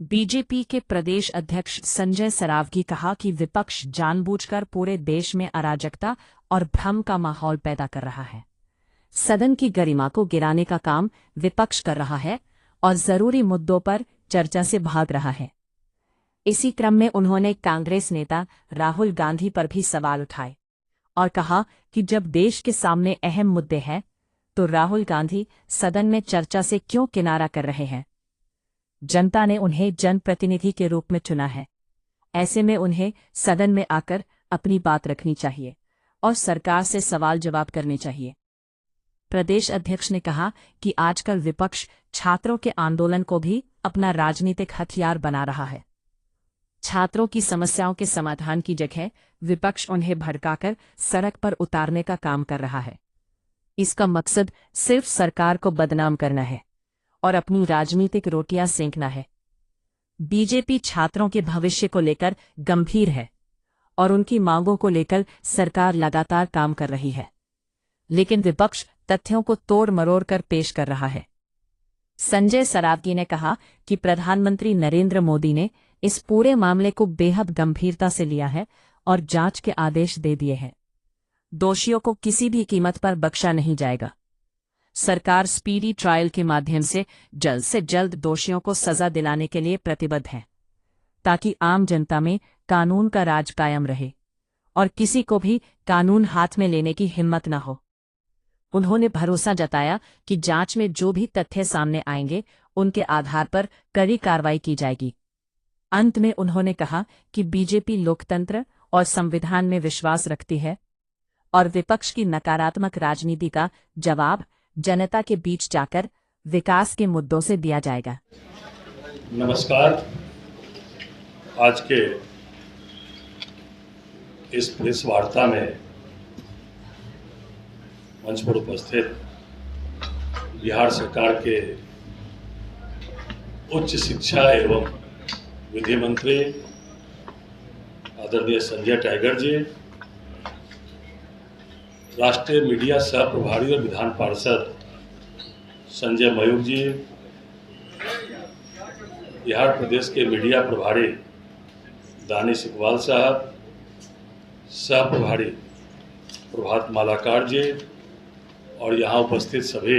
BJP के प्रदेश अध्यक्ष संजय सरावगी कहा कि विपक्ष जानबूझकर पूरे देश में अराजकता और भ्रम का माहौल पैदा कर रहा है। सदन की गरिमा को गिराने का काम विपक्ष कर रहा है और जरूरी मुद्दों पर चर्चा से भाग रहा है। इसी क्रम में उन्होंने कांग्रेस नेता राहुल गांधी पर भी सवाल उठाए और कहा कि जब देश के सामने अहम मुद्दे हैं तो राहुल गांधी सदन में चर्चा से क्यों किनारा कर रहे हैं। जनता ने उन्हें जनप्रतिनिधि के रूप में चुना है, ऐसे में उन्हें सदन में आकर अपनी बात रखनी चाहिए और सरकार से सवाल जवाब करने चाहिए। प्रदेश अध्यक्ष ने कहा कि आजकल विपक्ष छात्रों के आंदोलन को भी अपना राजनीतिक हथियार बना रहा है। छात्रों की समस्याओं के समाधान की जगह विपक्ष उन्हें भड़काकर सड़क पर उतारने का काम कर रहा है। इसका मकसद सिर्फ सरकार को बदनाम करना है और अपनी राजनीतिक रोटियां सेंकना है। बीजेपी छात्रों के भविष्य को लेकर गंभीर है और उनकी मांगों को लेकर सरकार लगातार काम कर रही है, लेकिन विपक्ष तथ्यों को तोड़ मरोड़ कर पेश कर रहा है। संजय सरावगी ने कहा कि प्रधानमंत्री नरेंद्र मोदी ने इस पूरे मामले को बेहद गंभीरता से लिया है और जांच के आदेश दे दिए हैं। दोषियों को किसी भी कीमत पर बख्शा नहीं जाएगा। सरकार स्पीडी ट्रायल के माध्यम से जल्द दोषियों को सजा दिलाने के लिए प्रतिबद्ध है, ताकि आम जनता में कानून का राज कायम रहे और किसी को भी कानून हाथ में लेने की हिम्मत न हो। उन्होंने भरोसा जताया कि जांच में जो भी तथ्य सामने आएंगे उनके आधार पर कड़ी कार्रवाई की जाएगी। अंत में उन्होंने कहा कि बीजेपी लोकतंत्र और संविधान में विश्वास रखती है और विपक्ष की नकारात्मक राजनीति का जवाब जनता के बीच जाकर विकास के मुद्दों से दिया जाएगा। नमस्कार। आज के इस प्रेस वार्ता में मंच पर उपस्थित बिहार सरकार के उच्च शिक्षा एवं विधि मंत्री आदरणीय संजय टाइगर जी, राष्ट्रीय मीडिया सह प्रभारी और विधान पार्षद संजय मयूख जी, बिहार प्रदेश के मीडिया प्रभारी दानिश इकबाल साहब, सह प्रभारी प्रभात मालाकार जी और यहाँ उपस्थित सभी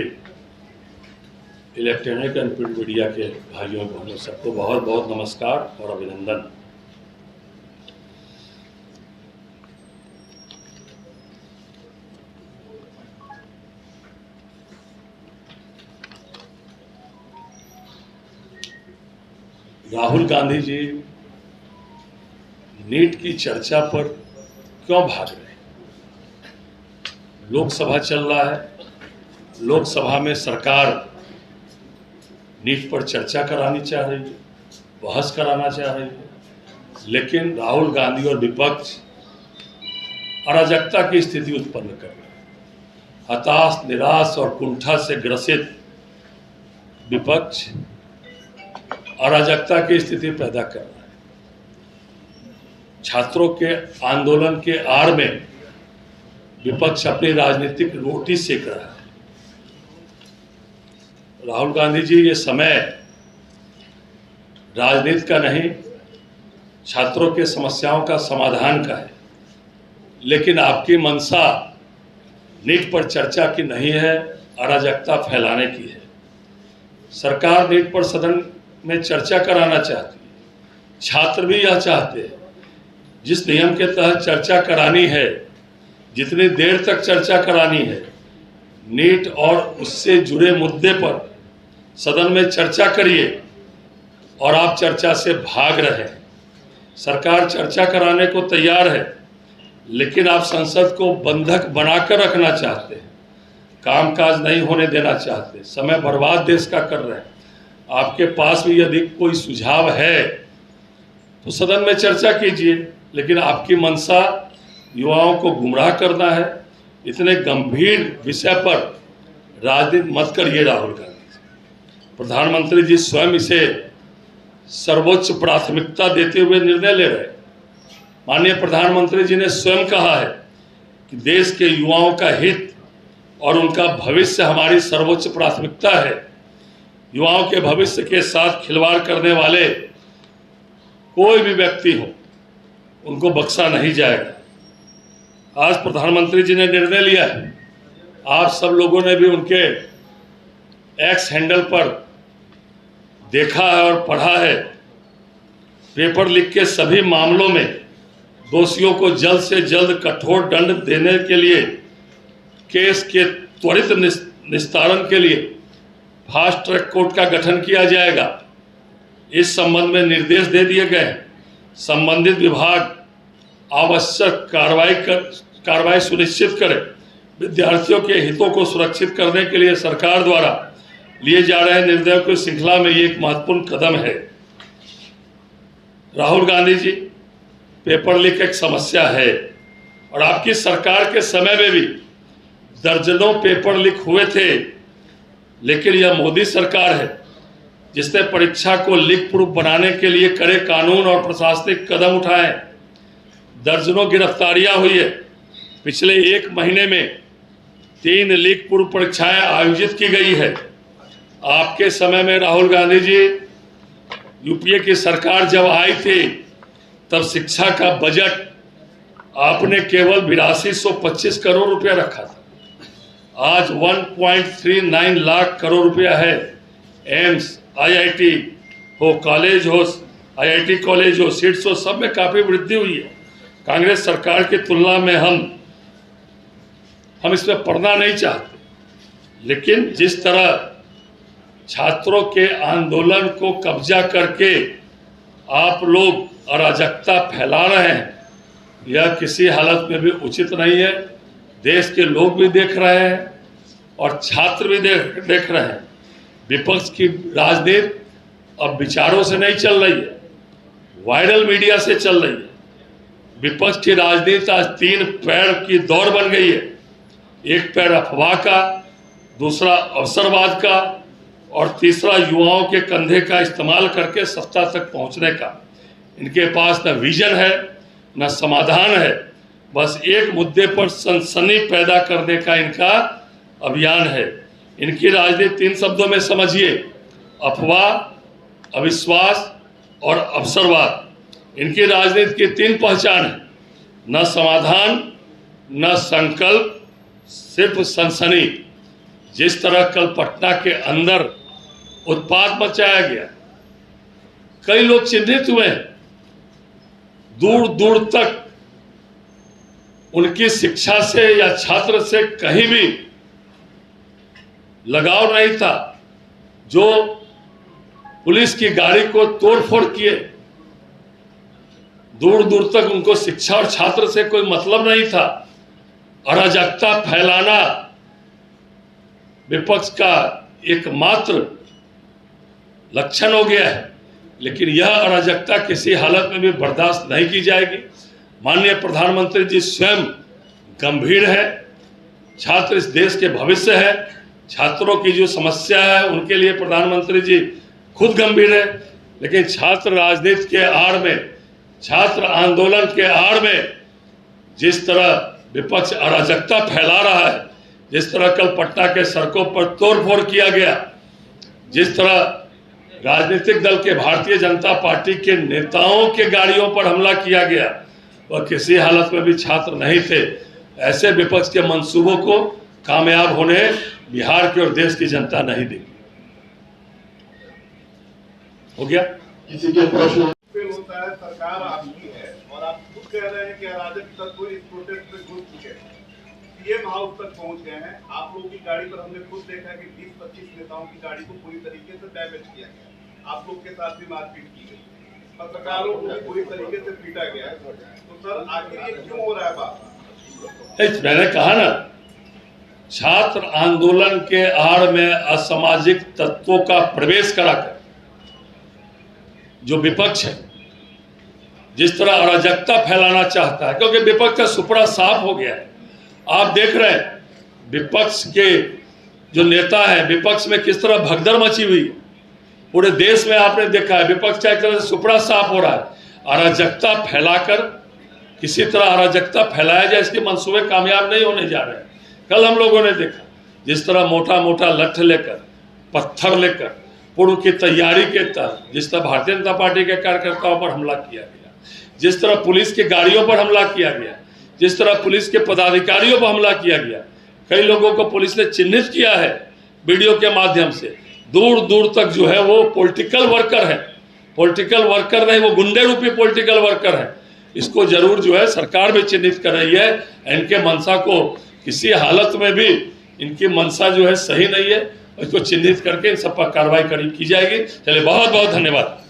इलेक्ट्रॉनिक एंड प्रिंट मीडिया के भाइयों बहनों, सबको बहुत बहुत नमस्कार और अभिनंदन। राहुल गांधी जी नीट की चर्चा पर क्यों भाग रहे हैं? लोकसभा चल रहा है, लोकसभा में सरकार नीट पर चर्चा करानी चाह रही है, बहस कराना चाह रही है, लेकिन राहुल गांधी और विपक्ष अराजकता की स्थिति उत्पन्न कर रहे हैं। हताश, निराश और कुंठा से ग्रसित विपक्ष अराजकता की स्थिति पैदा कर रहा है। छात्रों के आंदोलन के आड़ में विपक्ष अपनी राजनीतिक रोटी सेक रहा है। राहुल गांधी जी, ये समय राजनीति का नहीं, छात्रों के समस्याओं का समाधान का है, लेकिन आपकी मंशा नीट पर चर्चा की नहीं है, अराजकता फैलाने की है। सरकार नीट पर सदन में चर्चा कराना चाहती है, छात्र भी यह चाहते हैं। जिस नियम के तहत चर्चा करानी है, जितनी देर तक चर्चा करानी है, नीट और उससे जुड़े मुद्दे पर सदन में चर्चा करिए और आप चर्चा से भाग रहे हैं। सरकार चर्चा कराने को तैयार है, लेकिन आप संसद को बंधक बनाकर रखना चाहते हैं, कामकाज नहीं होने देना चाहते, समय बर्बाद देश का कर रहे हैं। आपके पास भी यदि कोई सुझाव है तो सदन में चर्चा कीजिए, लेकिन आपकी मंशा युवाओं को गुमराह करना है। इतने गंभीर विषय पर राजनीति मत करिए राहुल गांधी। प्रधानमंत्री जी स्वयं इसे सर्वोच्च प्राथमिकता देते हुए निर्णय ले रहे हैं। माननीय प्रधानमंत्री जी ने स्वयं कहा है कि देश के युवाओं का हित और उनका भविष्य हमारी सर्वोच्च प्राथमिकता है। युवाओं के भविष्य के साथ खिलवाड़ करने वाले कोई भी व्यक्ति हो, उनको बख्शा नहीं जाएगा। आज प्रधानमंत्री जी ने निर्णय लिया है, आप सब लोगों ने भी उनके एक्स हैंडल पर देखा है और पढ़ा है। पेपर लीक के सभी मामलों में दोषियों को जल्द से जल्द कठोर दंड देने के लिए केस के त्वरित निस्तारण के लिए फास्ट ट्रैक कोर्ट का गठन किया जाएगा। इस संबंध में निर्देश दे दिए गए। संबंधित विभाग आवश्यक कार्रवाई सुनिश्चित करे। विद्यार्थियों के हितों को सुरक्षित करने के लिए सरकार द्वारा लिए जा रहे निर्णयों की श्रृंखला में ये एक महत्वपूर्ण कदम है। राहुल गांधी जी, पेपर लीक एक समस्या है और आपकी सरकार के समय में भी दर्जनों पेपर लीक हुए थे, लेकिन यह मोदी सरकार है जिसने परीक्षा को लीक प्रूफ बनाने के लिए कड़े कानून और प्रशासनिक कदम उठाए। दर्जनों गिरफ्तारियां हुई है। पिछले एक महीने में 3 लीक प्रूफ परीक्षाएं आयोजित की गई है। आपके समय में राहुल गांधी जी, यूपीए की सरकार जब आई थी तब शिक्षा का बजट आपने केवल 8225 करोड़ रुपया रखा था। आज 1.39 लाख करोड़ रुपया है। एम्स, आईआईटी हो, कॉलेज हो, आईआईटी कॉलेज हो, सीट्स हो, सब में काफ़ी वृद्धि हुई है। कांग्रेस सरकार की तुलना में हम इसमें पढ़ना नहीं चाहते, लेकिन जिस तरह छात्रों के आंदोलन को कब्जा करके आप लोग अराजकता फैला रहे हैं, यह किसी हालत में भी उचित नहीं है। देश के लोग भी देख रहे हैं और छात्र भी देख रहे हैं। विपक्ष की राजनीति अब विचारों से नहीं चल रही है, वायरल मीडिया से चल रही है। विपक्ष की राजनीति आज 3 पैर की दौड़ बन गई है। एक पैर अफवाह का, दूसरा अवसरवाद का और तीसरा युवाओं के कंधे का इस्तेमाल करके सत्ता तक पहुंचने का। इनके पास न विजन है न समाधान है, बस एक मुद्दे पर सनसनी पैदा करने का इनका अभियान है। इनकी राजनीति 3 शब्दों में समझिए: अफवाह, अविश्वास और अवसरवाद। इनकी राजनीति की 3 पहचान है: न समाधान, न संकल्प, सिर्फ सनसनी। जिस तरह कल पटना के अंदर उत्पात मचाया गया, कई लोग चिन्हित हुए हैं। दूर दूर तक उनकी शिक्षा से या छात्र से कहीं भी लगाव नहीं था। जो पुलिस की गाड़ी को तोड़फोड़ किए, दूर दूर तक उनको शिक्षा और छात्र से कोई मतलब नहीं था। अराजकता फैलाना विपक्ष का एकमात्र लक्षण हो गया है, लेकिन यह अराजकता किसी हालत में भी बर्दाश्त नहीं की जाएगी। माननीय प्रधानमंत्री जी स्वयं गंभीर है। छात्र इस देश के भविष्य है। छात्रों की जो समस्या है उनके लिए प्रधानमंत्री जी खुद गंभीर है, लेकिन छात्र राजनीति के आड़ में, छात्र आंदोलन के आड़ में जिस तरह विपक्ष अराजकता फैला रहा है, जिस तरह कल पटना के सड़कों पर तोड़फोड़ किया गया, जिस तरह राजनीतिक दल के भारतीय जनता पार्टी के नेताओं के गाड़ियों पर हमला किया गया, वह किसी हालत में भी छात्र नहीं थे। ऐसे विपक्ष के मंसूबों को कामयाब होने बिहार की और देश की जनता नहीं देगी। हो गया? किसी के प्रश्न होता है, सरकार आपकी है और आप खुद कह रहे हैं कि अराजक तत्व इस प्रोटेस्ट में घुस चुके हैं, सीएम हाउस तक पहुंच गए हैं। आप लोगों की गाड़ी पर हमने खुद देखा कि 20-25 नेताओं की गाड़ी को पूरी तरीके से डैमेज किया गया। आप लोग के साथ भी मारपीट की गई, पत्रकारों को भी पूरी तरीके से पीटा गया। तो सर आखिर ये क्यों हो रहा है बात? मैंने कहा ना, छात्र आंदोलन के आड़ में असामाजिक तत्वों का प्रवेश कराकर जो विपक्ष है, जिस तरह अराजकता फैलाना चाहता है, क्योंकि विपक्ष का सुपड़ा साफ हो गया है। आप देख रहे हैं विपक्ष के जो नेता है, विपक्ष में किस तरह भगदड़ मची हुई है। पूरे देश में आपने देखा है विपक्ष का एक तरह से सुपड़ा साफ हो रहा है। अराजकता फैलाकर किसी तरह अराजकता फैलाया जाए, इसके मंसूबे कामयाब नहीं होने जा रहे हैं। कल हम लोगों ने देखा जिस तरह मोटा मोटा लठ लेकर, पत्थर लेकर पूर्व की तैयारी के तहत जिस तरह भारतीय जनता पार्टी के कार्यकर्ताओं पर हमला किया गया, जिस तरह पुलिस की गाड़ियों पर हमला किया गया, जिस तरह पुलिस के पदाधिकारियों पर हमला किया गया, कई लोगों को पुलिस ने चिन्हित किया है वीडियो के माध्यम से, दूर दूर तक जो है वो पॉलिटिकल वर्कर है, पॉलिटिकल वर्कर नहीं, वो गुंडे रूपी पॉलिटिकल वर्कर है। इसको जरूर जो है सरकार भी चिन्हित कर रही है। इनके मंशा को किसी हालत में भी, इनकी मंशा जो है सही नहीं है, इसको चिन्हित करके इन सब पर कार्रवाई की जाएगी। चलिए, बहुत बहुत धन्यवाद।